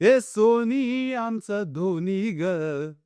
हे सोनी आमचा धोनी ग,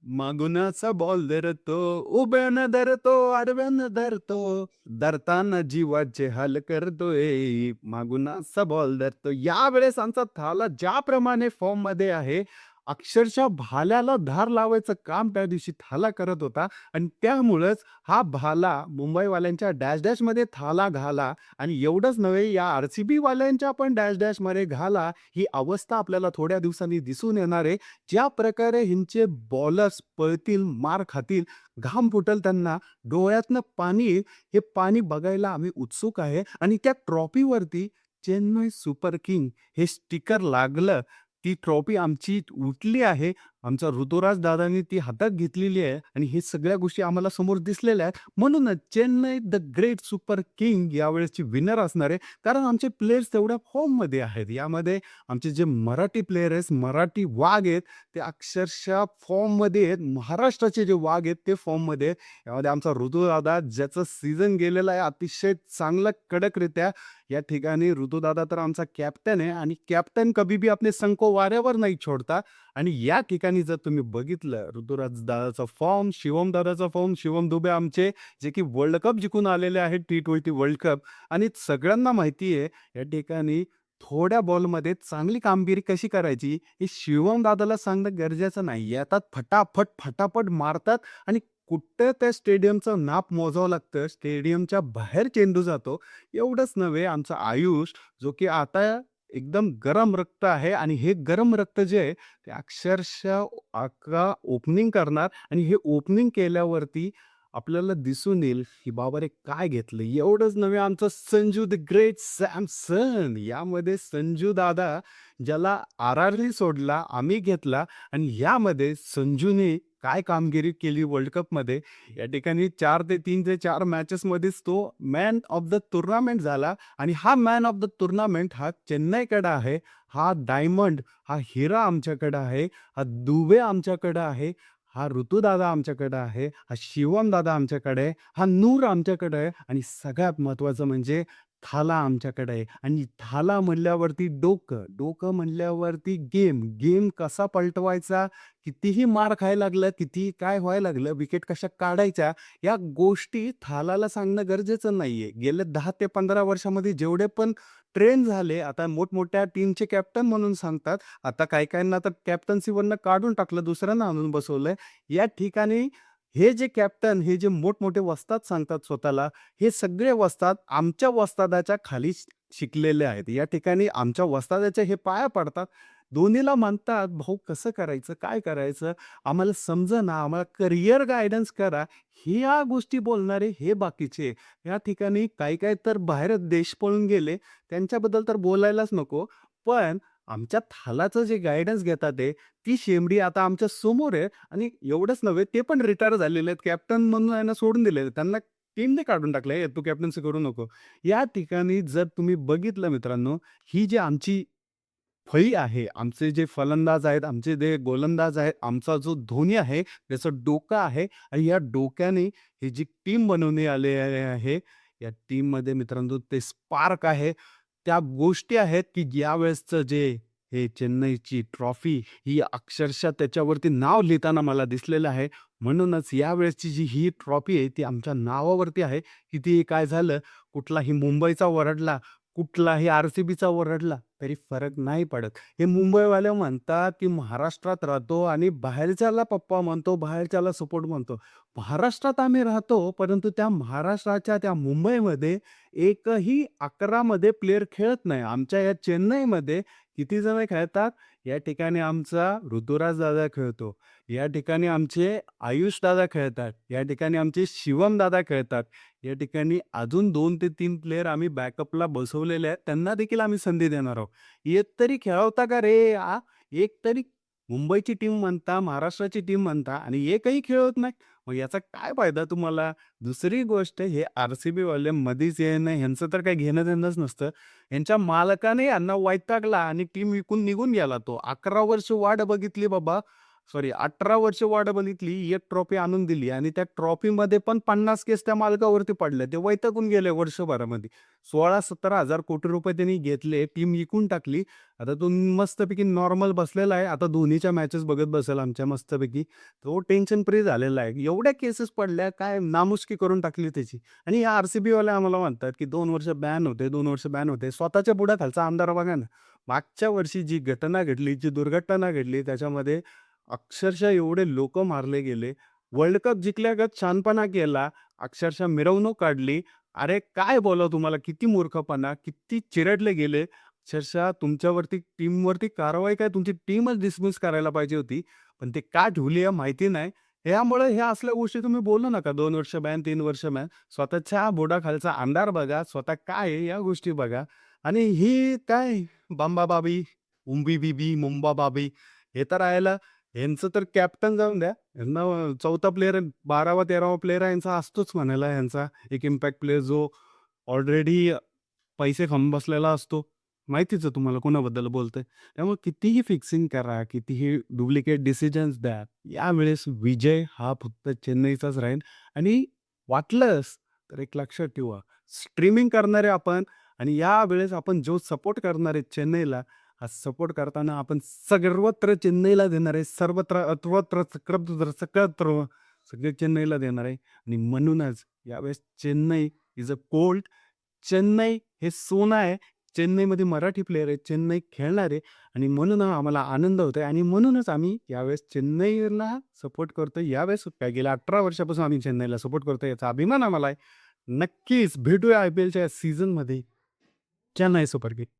मागूनचा बॉल धरतो, उभ्यानं धरतो, आडव्यानं धरतो, धरताना जीवाचे हाल करतोय, मागून असा बॉल धरतो. यावेळेस आमचा थाला ज्याप्रमाणे फॉर्ममध्ये आहे, अक्षरशः भाल्याला धार लावायचं काम त्या दिवशी थाला करत होता आणि त्यामुळेच हा भाला मुंबईवाल्यांच्या डॅश डॅशमध्ये थाला घाला आणि एवढंच नव्हे, या आर-सी-बी वाल्यांच्या पण डॅश डॅशमध्ये घाला. ही अवस्था आपल्याला थोड्या दिवसांनी दिसून येणार आहे. ज्या प्रकारे ह्यांचे बॉलर्स पळतील, मार खातील, घाम फुटेल त्यांना, डोळ्यातनं पाणी येईल, हे पाणी बघायला आम्ही उत्सुक आहे आणि त्या ट्रॉफीवरती चेन्नई सुपर किंग हे स्टिकर लागलं. ती ट्रॉफी आमची उठली आहे. आमचा ऋतुराज दादांनी ती हातात घेतलेली आहे आणि हे सगळ्या गोष्टी आम्हाला समोर दिसलेल्या आहेत. म्हणूनच Chennai the great super king यावेळेसची विनर असणार आहे. कारण आमचे प्लेयर्स तेवढ्या फॉर्ममध्ये आहेत. यामध्ये आमचे जे मराठी प्लेयर आहेत, मराठी वाघ आहेत, ते अक्षरशः फॉर्ममध्ये आहेत. महाराष्ट्राचे जे वाघ आहेत ते फॉर्ममध्ये आहेत. यामध्ये आमचा ऋतुदादा ज्याचं सीझन गेलेलं आहे अतिशय चांगलं कडकरित्या. या ठिकाणी ऋतुदादा तर आमचा कॅप्टन आहे आणि कॅप्टन कभी भी अपने संग को वाऱ्यावर नाही छोडता. आणि या ठिकाणी जर तुम्ही बघितलं ऋतुराज दादाचा फॉर्म, शिवम दादाचा फॉर्म, शिवम दुबे आमचे जे की वर्ल्ड कप जिंकून आलेले आहेत, T20 वर्ल्ड कप. आणि सगळ्यांना माहिती आहे या ठिकाणी थोड्या बॉलमध्ये चांगली कामगिरी कशी करायची हे शिवम दादाला सांगणं गरजेचं नाही. येतात फटाफट, फटाफट मारतात आणि कुठं त्या स्टेडियमचं नाप मोजावं लागतं. स्टेडियमच्या बाहेर चेंडू जातो. एवढंच नव्हे, आमचा आयुष जो की आता एकदम गरम रक्त आहे आणि हे गरम रक्त जे आहे ते अक्षरशः आता ओपनिंग करणार आणि हे ओपनिंग केल्यावरती आपल्याला दिसून येईल, की बाबारे काय घेतलं. एवढंच नव्हे, आमचं संजू द ग्रेट सॅमसन यामध्ये संजू दादा ज्याला आर-आरने सोडला, आम्ही घेतला आणि यामध्ये संजूने काय कामगिरी केली वर्ल्ड कपमध्ये. या ठिकाणी 4 ते 3 ते 4 मॅचेसमध्येच तो मॅन ऑफ द टूर्नामेंट झाला आणि हा मॅन ऑफ द टूर्नामेंट हा चेन्नईकडे आहे. हा डायमंड, हा हिरा आमच्याकडे आहे. हा दुबे आमच्याकडे आहे. हा ऋतुदादा आमच्याकडे आहे. हा शिवमदादा आमच्याकडे आहे. हा नूर आमच्याकडे आहे आणि सगळ्यात महत्त्वाचं म्हणजे थाला आमच्याकडे आहे आणि थाला म्हणल्यावरती डोकं, डोकं म्हणल्यावरती गेम, गेम कसा पलटवायचा, कितीही मार खायला लागलं, कितीही काय व्हायला लागलं, विकेट कशा काढायच्या, या गोष्टी थालाला सांगणं गरजेचं नाहीये. गेल्या 10 ते 15 वर्षामध्ये जेवढे पण ट्रेन झाले, आता मोठमोठ्या टीमचे कॅप्टन म्हणून सांगतात. आता काही-काहींना तर कॅप्टन्सीवरनं काढून टाकलं, दुसऱ्यांना आणून बसवलंय. या ठिकाणी हे जे कॅप्टन, हे जे मोठमोठे वस्ताद सांगतात स्वतःला, हे सगळे वस्ताद आमच्या वस्तादाच्या खाली शिकलेले आहेत. या ठिकाणी आमच्या वस्तादाच्या हे पाया पडतात. दोन्हीला म्हणतात, "भाऊ कसं करायचं? काय करायचं? आम्हाला समजेना, आम्हाला करियर गाईडन्स करा." ह्या गोष्टी बोलणारे हे बाकीचे. या ठिकाणी काही-काही तर बाहेर देश पळून गेले. त्यांच्याबद्दल तर बोलायलाच नको. पण आमच्या थालाचं जे गाईडन्स घेतात आहे, ती शेंबडी आता आमच्या समोर आहे आणि एवढंच नव्हे, ते पण रिटायर झालेले आहेत. कॅप्टन म्हणून आहे ना सोडून दिले. त्यांना टीमने काढून टाकलं, "ए, तू कॅप्टन्सी करू नको." या ठिकाणी जर तुम्ही बघितलं मित्रांनो, ही जी आमची फळी आहे, आमचे जे फलंदाज आहेत, आमचे जे गोलंदाज आहेत, आमचा जो धोनी आहे, त्याचं डोकं आहे आणि या डोक्याने ही जी टीम बनवण्यात आलेली आहे, या टीममध्ये मित्रांनो ते स्पार्क आहे. त्या गोष्टी आहेत, की यावेळेसचं जे हे चेन्नईची ट्रॉफी ही अक्षरशः त्याच्यावरती नाव लिहिताना मला दिसलेलं आहे. म्हणूनच यावेळेसची जी ही ट्रॉफी आहे, ती आमच्या नावावरती आहे. कितीही काय झालं, कुठलाही मुंबईचा ओरडला, कुठलाही आर-सी-बीचा ओरडला, तरी फरक नाही पडत. हे मुंबईवाले म्हणतात, की महाराष्ट्रात राहतो आणि बाहेरच्याला पप्पा म्हणतो, बाहेरच्याला सपोर्ट म्हणतो. महाराष्ट्रात आम्ही राहतो, परंतु त्या महाराष्ट्राच्या त्या मुंबईमध्ये एकही 11 मध्ये प्लेयर खेळत नाही. आमच्या या चेन्नईमध्ये किती जण खेळतात? या ठिकाणी आमचा ऋतुराज दादा खेळतो. या ठिकाणी आमचे आयुष दादा खेळतात. या ठिकाणी आमचे शिवम दादा खेळतात. या ठिकाणी अजून 2 ते 3 प्लेयर आम्ही बॅकअपला बसवलेले आहेत. त्यांना देखील आम्ही संधी देणार आहोत. एक तरी खेळवता का रे? एक तरी मुंबईची टीम म्हणता, महाराष्ट्राची टीम म्हणता आणि एकही खेळवत नाही. मग याचा काय फायदा तुम्हाला? दुसरी गोष्ट, हे आर-सी-बी वाले मधीच येणं ह्यांचं तर काही घेणं-देणंच नसतं. यांच्या मालकाने यांना वैतागला आणि टीम विकून निघून गेला तो. 11 वर्ष वाट बघितली बाबा. सॉरी 18 वर्ष वाट बघितली, एक ट्रॉफी आणून दिली आणि त्या ट्रॉफीमध्ये पण 50 केस त्या मालकावरती पडल्या. ते वैतागून गेले वर्षभरामध्ये. 16,000-17,000 कोटी रुपये त्यांनी घेतले, टीम विकून टाकली. आता तो मस्तपैकी नॉर्मल बसलेला आहे. आता धोनीच्या मॅचेस बघत बसेल आमच्या मस्तपैकी. तो टेन्शन फ्री झालेला आहे. एवढ्या केसेस पडल्या, काय नामुष्की करून टाकली त्याची. आणि या आर-सी-बीवाले आम्हाला म्हणतात, की 2 वर्ष बॅन होते, 2 वर्ष बॅन होते. स्वतःच्या बुडाखालचा आमदार बघा ना. मागच्या वर्षी जी घटना घडली, जी दुर्घटना घडली त्याच्यामध्ये अक्षरशः एवढे लोकं मारले गेले. वर्ल्ड कप जिंकल्यागत शहाणपणा केला. अक्षरशः मिरवणूक काढली. अरे काय बोलावं तुम्हाला? किती मूर्खपणा, किती चिरडले गेले. अक्षरशः तुमच्यावरती टीमवरती कारवाई काय तुमची टीमच डिसमिस करायला पाहिजे होती. पण ते का ठेवली आहे माहिती नाही. यामुळे ह्या असल्या गोष्टी तुम्ही बोलू नका. 2 वर्ष बॅन, 3 वर्ष बॅन. स्वतःच्या बोटाखालचा अंधार बघा. स्वतः काय आहे या गोष्टी बघा. आणि ही काय बंबाबाबी, उंबी-बिबी, मुंबाबाबी हे तर राहिलं. ह्यांचं तर कॅप्टन जाऊन द्या. ह्यांना चौथा प्लेयर 12वा-13वा प्लेयर आहे यांचा असतोच म्हणायला ह्यांचा एक इम्पॅक्ट प्लेयर जो ऑलरेडी पैसे खाऊन बसलेला असतो. माहितीच आहे तुम्हाला कोणाबद्दल बोलतोय. त्यामुळे कितीही फिक्सिंग करा, कितीही डुप्लिकेट डिसिजन्स द्या. यावेळेस विजय हा फक्त चेन्नईचाच राहील आणि वाटलंच तर एक लक्षात ठेवा, स्ट्रीमिंग करणारे आपण आणि यावेळेस आपण जो सपोर्ट करणार आहे चेन्नईला, हा सपोर्ट करताना आपण सर्वत्र चेन्नईला देणार आहे. सर्वत्र, अत्रत्र, सकत्र, सकत्र सगळे चेन्नईला देणार आहे आणि म्हणूनच यावेळेस Chennai is a gold. Chennai हे सोनं आहे. चेन्नईमध्ये मराठी प्लेयर आहेत. चेन्नई खेळणार आहे आणि म्हणून आम्हाला आनंद होतोय आणि म्हणूनच आम्ही यावेळेस चेन्नईला सपोर्ट करतोय. यावेळेस काय गेल्या 18 वर्षापासून आम्ही चेन्नईला सपोर्ट करतोय याचा अभिमान आम्हाला आहे. नक्कीच भेटूया आय-पी-एलच्या सीझनमध्ये. Chennai super king.